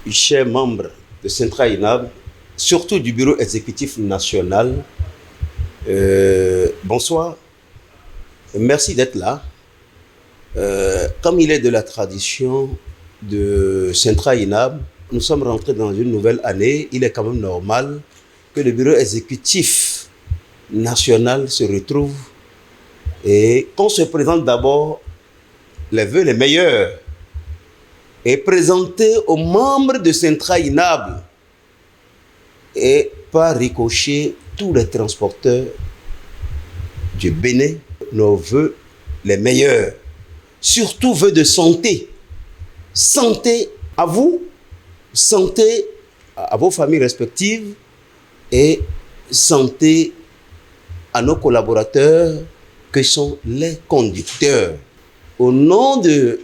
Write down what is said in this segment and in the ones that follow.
chers membres de Centra INAB, surtout du bureau exécutif national, bonsoir. Merci d'être là. Comme il est de la tradition de Centra INAB, nous sommes rentrés dans une nouvelle année. Il est quand même normal que le bureau exécutif national se retrouve et qu'on se présente d'abord les vœux les meilleurs et présenter aux membres de Centra INAB et par ricochet tous les transporteurs du Bénin nos vœux les meilleurs, surtout vœux de santé. Santé à vous, santé à vos familles respectives et santé à nos collaborateurs que sont les conducteurs. Au nom du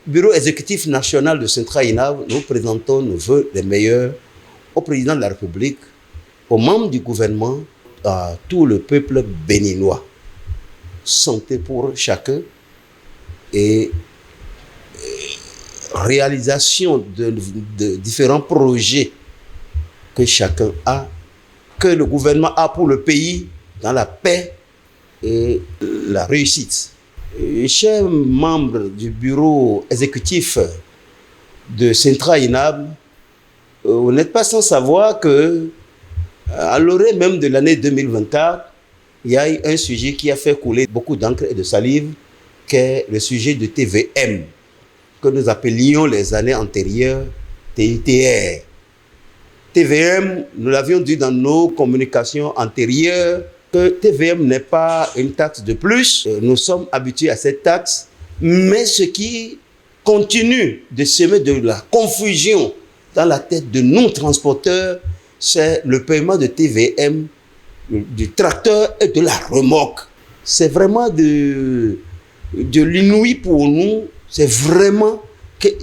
Bureau exécutif national de Centra INAB, nous présentons nos vœux les meilleurs au président de la République, aux membres du gouvernement, à tout le peuple béninois. Santé pour chacun et réalisation de différents projets que chacun a, que le gouvernement a pour le pays dans la paix et la réussite. Chers membres du bureau exécutif de Centra INAB, vous n'êtes pas sans savoir que à l'orée même de l'année 2024, il y a eu un sujet qui a fait couler beaucoup d'encre et de salive, qui est le sujet de TVM, que nous appelions les années antérieures TITR. TVM, nous l'avions dit dans nos communications antérieures, que TVM n'est pas une taxe de plus. Nous sommes habitués à cette taxe, mais ce qui continue de semer de la confusion dans la tête de nos transporteurs, c'est le paiement de TVM du tracteur et de la remorque. C'est vraiment de l'inouï pour nous. C'est vraiment qu'il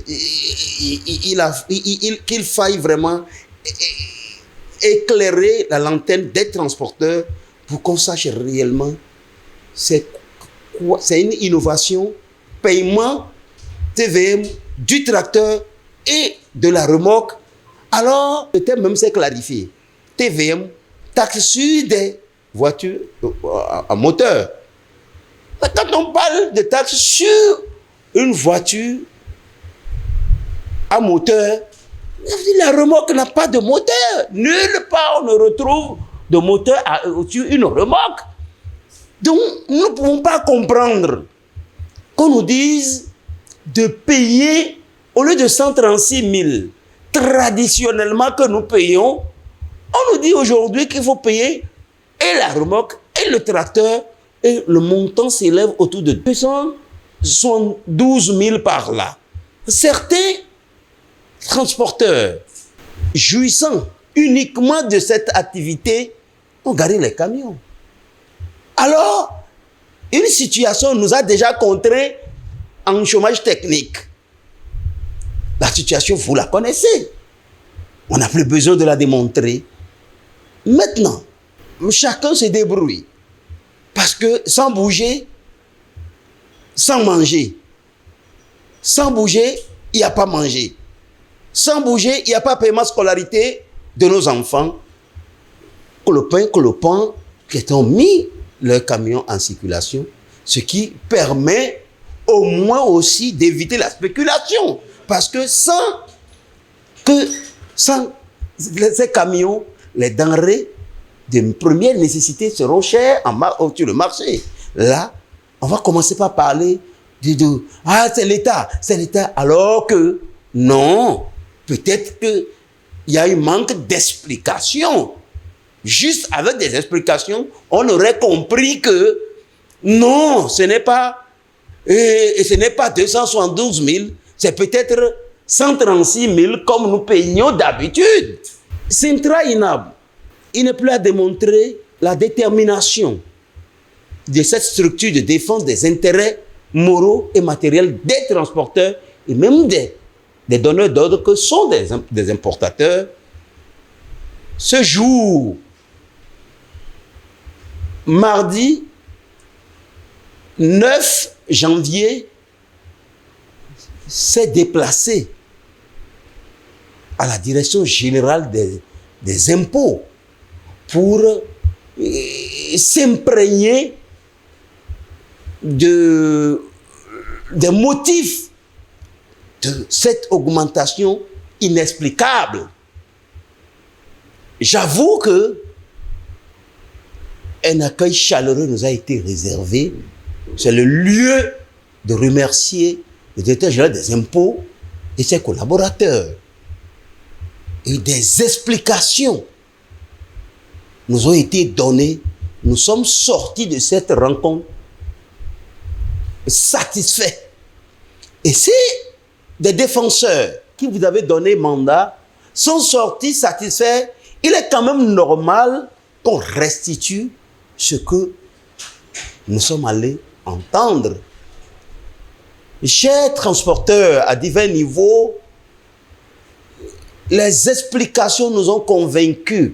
faille vraiment éclairer la lanterne des transporteurs pour qu'on sache réellement c'est quoi. C'est une innovation, paiement TVM du tracteur et de la remorque. Alors, le thème même s'est clarifié. TVM, taxe sur des voitures à moteur. Quand on parle de taxe sur une voiture à moteur, la remorque n'a pas de moteur. Nulle part on ne retrouve de moteur sur une remorque. Donc, nous ne pouvons pas comprendre qu'on nous dise de payer, au lieu de 136 000 traditionnellement que nous payons, on nous dit aujourd'hui qu'il faut payer et la remorque et le tracteur, et le montant s'élève autour de 212 000 par là. Certains transporteurs jouissant uniquement de cette activité ont garé les camions. Alors, une situation nous a déjà contré en chômage technique. La situation, vous la connaissez. On n'a plus besoin de la démontrer. Maintenant, chacun se débrouille. Parce que sans bouger, sans manger. Sans bouger, il n'y a pas manger. Sans bouger, il n'y a pas paiement scolarité de nos enfants. Clopin, qui ont mis leur camion en circulation, ce qui permet au moins aussi d'éviter la spéculation. Parce que sans ces camions, les denrées de première nécessité seront chères sur le marché. Là, on va commencer par parler c'est l'État, alors que non, peut-être qu'il y a un manque d'explication. Juste avec des explications, on aurait compris que non, ce n'est pas 272 000, c'est peut-être 136 000 comme nous payons d'habitude. Centra INAB, il n'est plus à démontrer la détermination de cette structure de défense des intérêts moraux et matériels des transporteurs et même des donneurs d'ordre que sont des importateurs. Ce jour, mardi 9 janvier, s'est déplacé à la direction générale des impôts pour s'imprégner des motifs de cette augmentation inexplicable. J'avoue que un accueil chaleureux nous a été réservé. C'est le lieu de remercier le directeur général des impôts et ses collaborateurs. Et des explications nous ont été données. Nous sommes sortis de cette rencontre satisfaits. Et si des défenseurs qui vous avaient donné mandat sont sortis satisfaits, il est quand même normal qu'on restitue ce que nous sommes allés entendre. Chers transporteurs à divers niveaux, les explications nous ont convaincus.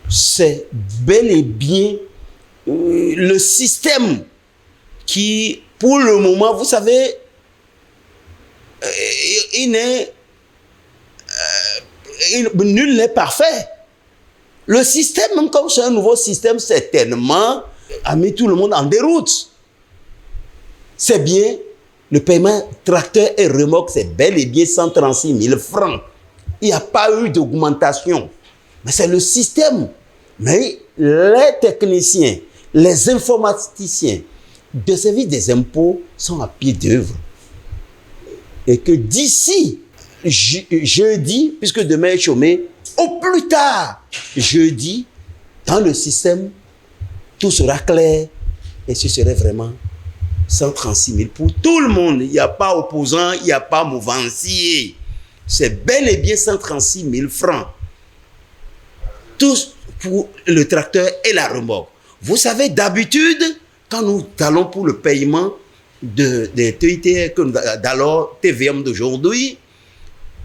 C'est bel et bien le système qui, pour le moment, vous savez, nul n'est parfait. Le système, même comme c'est un nouveau système, certainement, a mis tout le monde en déroute. C'est bien, le paiement tracteur et remorque, c'est bel et bien 136 000 francs. Il n'y a pas eu d'augmentation. Mais c'est le système. Mais les techniciens, les informaticiens de service des impôts sont à pied d'œuvre. Et que d'ici jeudi, puisque demain est chômé, au plus tard jeudi, dans le système, tout sera clair et ce serait vraiment 136 000 pour tout le monde. Il n'y a pas opposant, il n'y a pas mouvancier. C'est bel et bien 136 000 francs. Tous pour le tracteur et la remorque. Vous savez, d'habitude, quand nous allons pour le paiement des TIT d'alors, TVM d'aujourd'hui,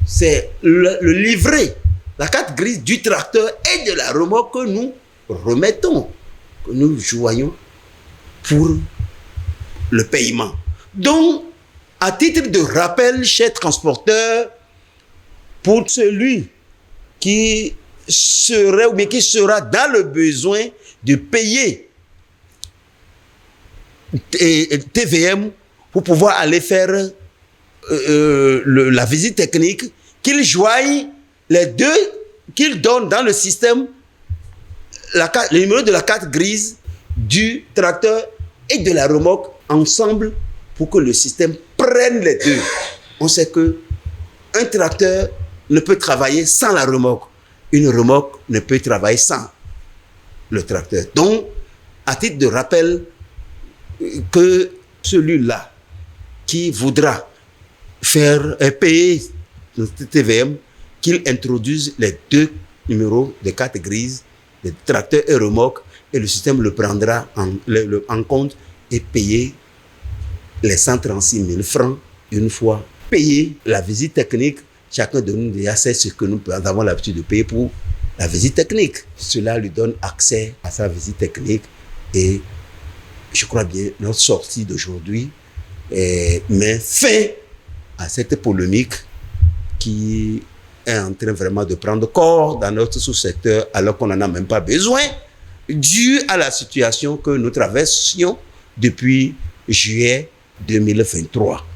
c'est le livret, la carte grise du tracteur et de la remorque que nous remettons, que nous joignons pour le paiement. Donc, à titre de rappel, chers transporteurs, pour celui qui serait ou bien qui sera dans le besoin de payer TVM pour pouvoir aller faire la visite technique, qu'il joigne les deux, qu'il donne dans le système le numéro de la carte grise du tracteur et de la remorque ensemble pour que le système prenne les deux. On sait que un tracteur ne peut travailler sans la remorque. Une remorque ne peut travailler sans le tracteur. Donc, à titre de rappel, que celui-là qui voudra faire payer le TVM, qu'il introduise les deux numéros de carte grise, de tracteur et remorque, et le système le prendra en compte et payer les 136 000 francs une fois payé la visite technique. Chacun de nous déjà sait ce que nous avons l'habitude de payer pour la visite technique. Cela lui donne accès à sa visite technique et je crois bien notre sortie d'aujourd'hui met fin à cette polémique qui est en train vraiment de prendre corps dans notre sous-secteur alors qu'on n'en a même pas besoin, dû à la situation que nous traversions depuis juillet 2023.